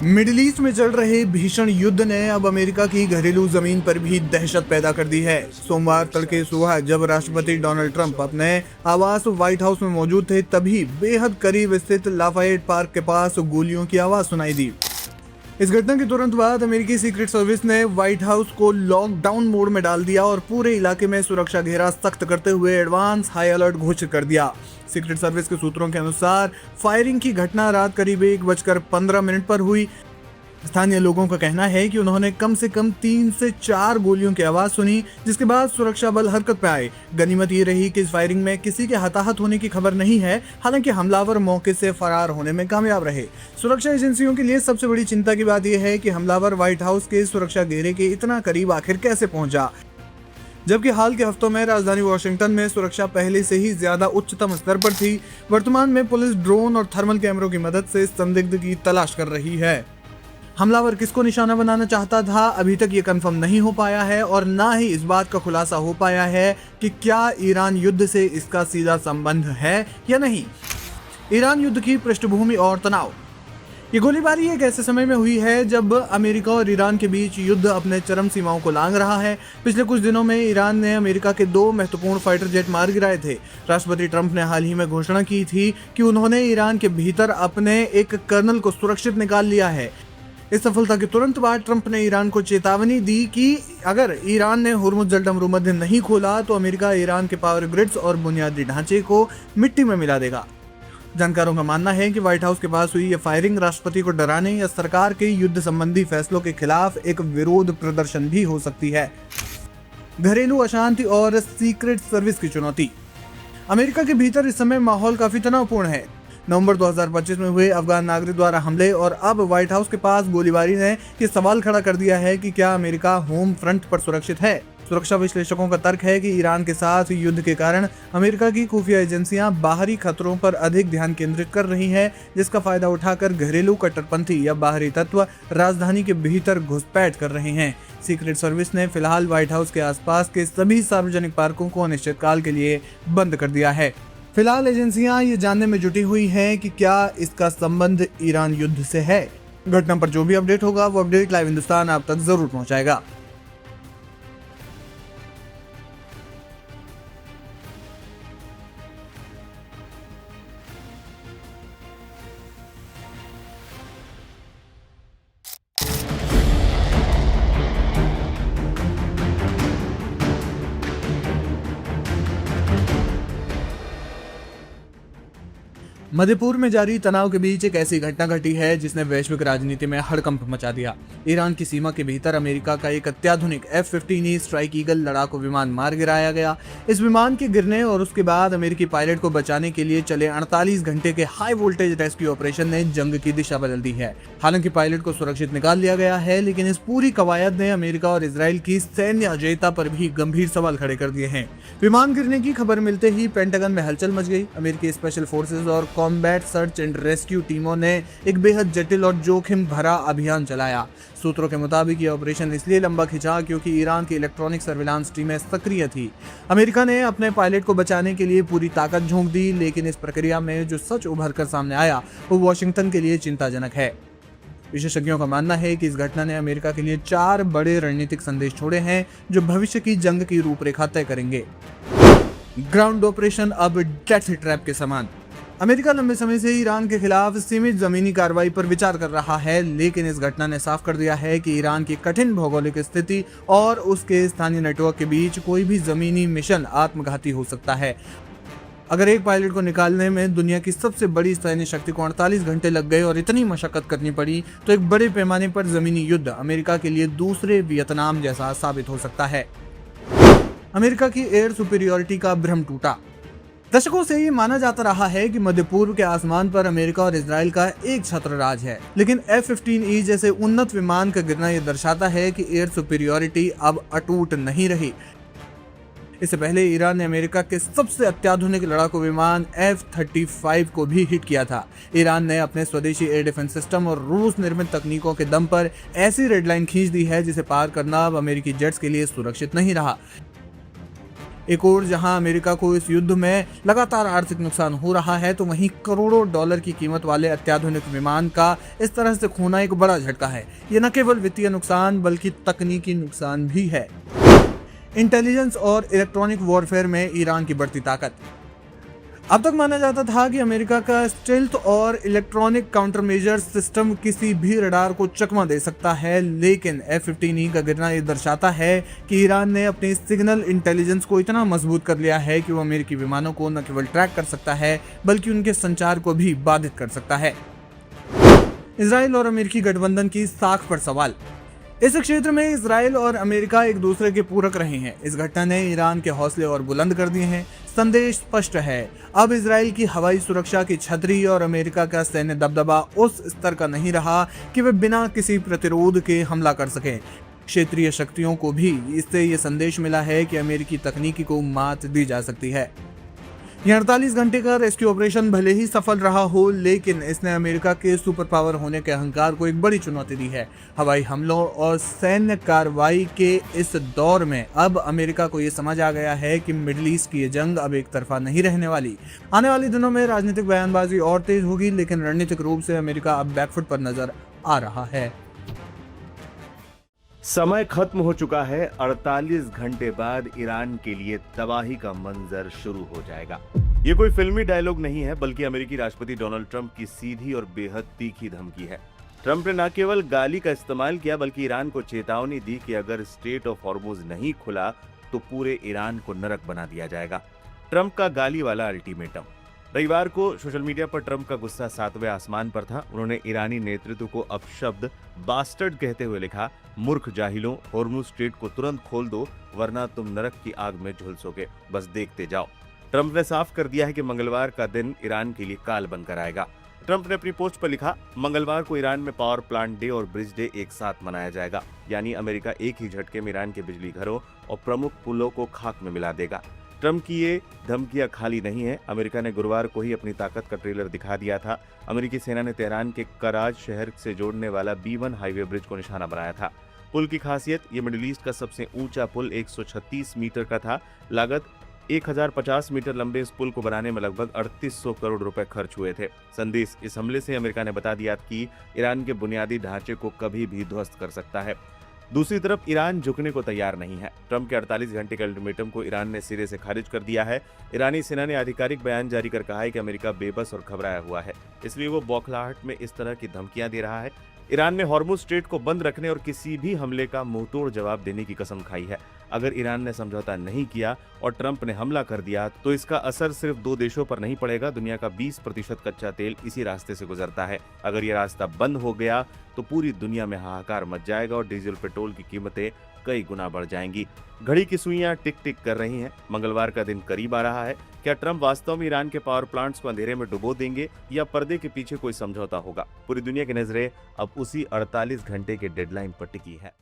Middle east में चल रहे भीषण युद्ध ने अब अमेरिका की घरेलू जमीन पर भी दहशत पैदा कर दी है। सोमवार तड़के सुबह जब राष्ट्रपति डोनाल्ड ट्रंप अपने आवास व्हाइट हाउस में मौजूद थे, तभी बेहद करीब स्थित लाफायेट पार्क के पास गोलियों की आवाज सुनाई दी। इस घटना के तुरंत बाद अमेरिकी सीक्रेट सर्विस ने व्हाइट हाउस को लॉकडाउन मोड में डाल दिया और पूरे इलाके में सुरक्षा घेरा सख्त करते हुए एडवांस हाई अलर्ट घोषित कर दिया। सीक्रेट सर्विस के सूत्रों के अनुसार फायरिंग की घटना रात करीब 1:15 पर हुई। स्थानीय लोगों का कहना है कि उन्होंने कम से कम 3 से 4 गोलियों की आवाज सुनी, जिसके बाद सुरक्षा बल हरकत में आए। गनीमत ये रही कि इस फायरिंग में किसी के हताहत होने की खबर नहीं है। हालांकि हमलावर मौके से फरार होने में कामयाब रहे। सुरक्षा एजेंसियों के लिए सबसे बड़ी चिंता की बात यह है कि हमलावर व्हाइट हाउस के सुरक्षा घेरे के इतना करीब आखिर कैसे पहुंचा, जबकि हाल के हफ्तों में राजधानी वॉशिंगटन में सुरक्षा पहले से ही ज्यादा उच्चतम स्तर पर थी। वर्तमान में पुलिस ड्रोन और थर्मल कैमरों की मदद से संदिग्ध की तलाश कर रही है। हमलावर किसको निशाना बनाना चाहता था, अभी तक ये कंफर्म नहीं हो पाया है और ना ही इस बात का खुलासा हो पाया है कि क्या ईरान युद्ध से इसका सीधा संबंध है या नहीं। ईरान युद्ध की पृष्ठभूमि और तनाव। ये गोलीबारी एक ऐसे समय में हुई है जब अमेरिका और ईरान के बीच युद्ध अपने चरम सीमाओं को लांघ रहा है। पिछले कुछ दिनों में ईरान ने अमेरिका के 2 महत्वपूर्ण फाइटर जेट मार गिराए थे। राष्ट्रपति ट्रंप ने हाल ही में घोषणा की थी कि उन्होंने ईरान के भीतर अपने एक कर्नल को सुरक्षित निकाल लिया है। इस सफलता के तुरंत बाद ट्रंप ने ईरान को चेतावनी दी कि अगर ईरान ने हुर्मुज़ जलमरूमध्य नहीं खोला तो अमेरिका ईरान के पावर ग्रिड्स और बुनियादी ढांचे को मिट्टी में मिला देगा। जानकारों का मानना है कि व्हाइट हाउस के पास हुई यह फायरिंग राष्ट्रपति को डराने या सरकार के युद्ध संबंधी फैसलों के खिलाफ एक विरोध प्रदर्शन भी हो सकती है। घरेलू अशांति और सीक्रेट सर्विस की चुनौती। अमेरिका के भीतर इस समय माहौल काफी तनावपूर्ण है। नवंबर 2025 में हुए अफगान नागरिक द्वारा हमले और अब व्हाइट हाउस के पास गोलीबारी ने ये सवाल खड़ा कर दिया है कि क्या अमेरिका होम फ्रंट पर सुरक्षित है। सुरक्षा विश्लेषकों का तर्क है कि ईरान के साथ युद्ध के कारण अमेरिका की खुफिया एजेंसियां बाहरी खतरों पर अधिक ध्यान केंद्रित कर रही हैं, जिसका फायदा उठाकर घरेलू कट्टरपंथी या बाहरी तत्व राजधानी के भीतर घुसपैठ कर रहे हैं। सीक्रेट सर्विस ने फिलहाल व्हाइट हाउस के आसपास के सभी सार्वजनिक पार्कों को अनिश्चितकाल के लिए बंद कर दिया है। फिलहाल एजेंसियां ये जानने में जुटी हुई हैं कि क्या इसका संबंध ईरान युद्ध से है। घटना पर जो भी अपडेट होगा वो अपडेट लाइव हिंदुस्तान आप तक जरूर पहुंचाएगा। मध्यपूर्व में जारी तनाव के बीच एक ऐसी घटना घटी है जिसने वैश्विक राजनीति में हड़कंप मचा दिया। ईरान की सीमा के भीतर अमेरिका का एक अत्याधुनिक F-15E स्ट्राइक ईगल लड़ाकू विमान मार गिराया गया। इस विमान के गिरने और उसके बाद अमेरिकी पायलट को बचाने के लिए चले 48 घंटे के हाई वोल्टेज रेस्क्यू ऑपरेशन ने जंग की दिशा बदल दी है। हालांकि पायलट को सुरक्षित निकाल लिया गया है, लेकिन इस पूरी कवायद ने अमेरिका और इजराइल की सैन्य अजेयता पर भी गंभीर सवाल खड़े कर दिए हैं। विमान गिरने की खबर मिलते ही पेंटागन में हलचल मच गई। अमेरिकी स्पेशल फोर्सेज और कॉम्बैट सर्च एंड रेस्क्यू टीमों ने एक बेहद जटिल और जोखिम भरा अभियान चलाया। सूत्रों के मुताबिक यह ऑपरेशन इसलिए लंबा खिंचा क्योंकि ईरान की इलेक्ट्रॉनिक सर्विलांस टीमें सक्रिय थी। अमेरिका ने अपने पायलट को बचाने के लिए पूरी ताकत झोंक दी, लेकिन इस प्रक्रिया में जो सच उभर कर सामने आया वो वॉशिंगटन के लिए चिंताजनक है। विशेषज्ञों का मानना है कि इस घटना ने अमेरिका के लिए 4 बड़े रणनीतिक संदेश छोड़े हैं जो भविष्य की जंग की रूपरेखा तय करेंगे। ग्राउंड ऑपरेशन अब डेथ ट्रैप के समान। अमेरिका लंबे समय से ईरान के खिलाफ सीमित जमीनी कार्रवाई पर विचार कर रहा है, लेकिन इस घटना ने साफ कर दिया है कि ईरान की कठिन भौगोलिक स्थिति और उसके स्थानीय नेटवर्क के बीच कोई भी जमीनी मिशन आत्मघाती हो सकता है। अगर एक पायलट को निकालने में दुनिया की सबसे बड़ी सैन्य शक्ति को 48 घंटे लग गए और इतनी मशक्कत करनी पड़ी, तो एक बड़े पैमाने पर जमीनी युद्ध अमेरिका के लिए दूसरे वियतनाम जैसा साबित हो सकता है। अमेरिका की एयर सुपीरियरिटी का भ्रम टूटा। दशकों से ये माना जाता रहा है कि मध्य पूर्व के आसमान पर अमेरिका और इजराइल का एक छत्र राज है, लेकिन F-15E जैसे उन्नत विमान का गिरना यह दर्शाता है कि एयर सुपीरियरिटी अब अटूट नहीं रही। इससे पहले ईरान ने अमेरिका के सबसे अत्याधुनिक लड़ाकू विमान F-35 को भी हिट किया था। ईरान ने अपने स्वदेशी एयर डिफेंस सिस्टम और रूस निर्मित तकनीकों के दम पर ऐसी रेड लाइन खींच दी है जिसे पार करना अब अमेरिकी जेट्स के लिए सुरक्षित नहीं रहा। एक और जहां अमेरिका को इस युद्ध में लगातार आर्थिक नुकसान हो रहा है, तो वहीं करोड़ों डॉलर की कीमत वाले अत्याधुनिक विमान का इस तरह से खोना एक बड़ा झटका है। ये न केवल वित्तीय नुकसान बल्कि तकनीकी नुकसान भी है। इंटेलिजेंस और इलेक्ट्रॉनिक वॉरफेयर में ईरान की बढ़ती ताकत। अब तक माना जाता था कि अमेरिका का स्टेल्थ और इलेक्ट्रॉनिक काउंटर मेजर सिस्टम किसी भी रडार को चकमा दे सकता है, लेकिन F-15E का गिरना ये दर्शाता है कि ईरान ने अपनी सिग्नल इंटेलिजेंस को इतना मजबूत कर लिया है कि वो अमेरिकी विमानों को न केवल ट्रैक कर सकता है बल्कि उनके संचार को भी बाधित कर सकता है। इजराइल और अमेरिकी गठबंधन की साख पर सवाल। इस क्षेत्र में इजराइल और अमेरिका एक दूसरे के पूरक रहे हैं। इस घटना ने ईरान के हौसले और बुलंद कर दिए हैं। संदेश स्पष्ट है, अब इजराइल की हवाई सुरक्षा की छतरी और अमेरिका का सैन्य दबदबा उस स्तर का नहीं रहा कि वे बिना किसी प्रतिरोध के हमला कर सकें। क्षेत्रीय शक्तियों को भी इससे ये संदेश मिला है कि अमेरिकी तकनीकी को मात दी जा सकती है। यह 48 घंटे का रेस्क्यू ऑपरेशन भले ही सफल रहा हो, लेकिन इसने अमेरिका के सुपर पावर होने के अहंकार को एक बड़ी चुनौती दी है। हवाई हमलों और सैन्य कार्रवाई के इस दौर में अब अमेरिका को यह समझ आ गया है कि मिडिल ईस्ट की ये जंग अब एक तरफा नहीं रहने वाली। आने वाले दिनों में राजनीतिक बयानबाजी और तेज होगी, लेकिन रणनीतिक रूप से अमेरिका अब बैकफुट पर नजर आ रहा है। समय खत्म हो चुका है। 48 घंटे बाद ईरान के लिए तबाही का मंजर शुरू हो जाएगा। ये कोई फिल्मी डायलॉग नहीं है, बल्कि अमेरिकी राष्ट्रपति डोनाल्ड ट्रंप की सीधी और बेहद तीखी धमकी है। ट्रंप ने न केवल गाली का इस्तेमाल किया, बल्कि ईरान को चेतावनी दी कि अगर स्ट्रेट ऑफ हॉर्मुज नहीं खुला तो पूरे ईरान को नरक बना दिया जाएगा। ट्रंप का गाली वाला अल्टीमेटम। रविवार को सोशल मीडिया पर ट्रंप का गुस्सा 7वें आसमान पर था। उन्होंने ईरानी नेतृत्व को अपशब्द बास्टर्ड कहते हुए लिखा, मूर्ख जाहिलों, हॉर्मुज स्ट्रेट को तुरंत खोल दो वरना तुम नरक की आग में झुलसोगे, बस देखते जाओ। ट्रंप ने साफ कर दिया है कि मंगलवार का दिन ईरान के लिए काल बनकर आएगा। ट्रंप ने अपनी पोस्ट पर लिखा, मंगलवार को ईरान में पावर प्लांट डे और ब्रिज डे एक साथ मनाया जाएगा, यानी अमेरिका एक ही झटके में ईरान के बिजली घरों और प्रमुख पुलों को खाक में मिला देगा। ट्रंप की ये धमकियां खाली नहीं है। अमेरिका ने गुरुवार को ही अपनी ताकत का ट्रेलर दिखा दिया था। अमेरिकी सेना ने तेहरान के कराज शहर से जोड़ने वाला B1 हाईवे ब्रिज को निशाना बनाया था। पुल की खासियत, ये मिडिल ईस्ट का सबसे ऊंचा पुल 136 मीटर का था। लागत 1050 मीटर लंबे इस पुल को बनाने में लगभग 3800 करोड़ रुपए खर्च हुए थे। संदेश, इस हमले से अमेरिका ने बता दिया कि ईरान के बुनियादी ढांचे को कभी भी ध्वस्त कर सकता है। दूसरी तरफ ईरान झुकने को तैयार नहीं है। ट्रंप के 48 घंटे के अल्टीमेटम को ईरान ने सिरे से खारिज कर दिया है। ईरानी सेना ने आधिकारिक बयान जारी कर कहा है कि अमेरिका बेबस और घबराया हुआ है, इसलिए वो बौखलाहट में इस तरह की धमकियां दे रहा है। ईरान ने हॉर्मुज स्ट्रेट को बंद रखने और किसी भी हमले का मुंहतोड़ जवाब देने की कसम खाई है। अगर ईरान ने समझौता नहीं किया और ट्रंप ने हमला कर दिया तो इसका असर सिर्फ 2 देशों पर नहीं पड़ेगा। दुनिया का 20% कच्चा तेल इसी रास्ते से गुजरता है। अगर ये रास्ता बंद हो गया तो पूरी दुनिया में हाहाकार मच जाएगा और डीजल पेट्रोल की कीमतें कई गुना बढ़ जाएंगी। घड़ी की सुइयां टिक टिक कर रही हैं। मंगलवार का दिन करीब आ रहा है। क्या ट्रंप वास्तव में ईरान के पावर प्लांट्स को अंधेरे में डुबो देंगे या पर्दे के पीछे कोई समझौता होगा? पूरी दुनिया की नजरें अब उसी 48 घंटे के डेडलाइन पर टिकी है।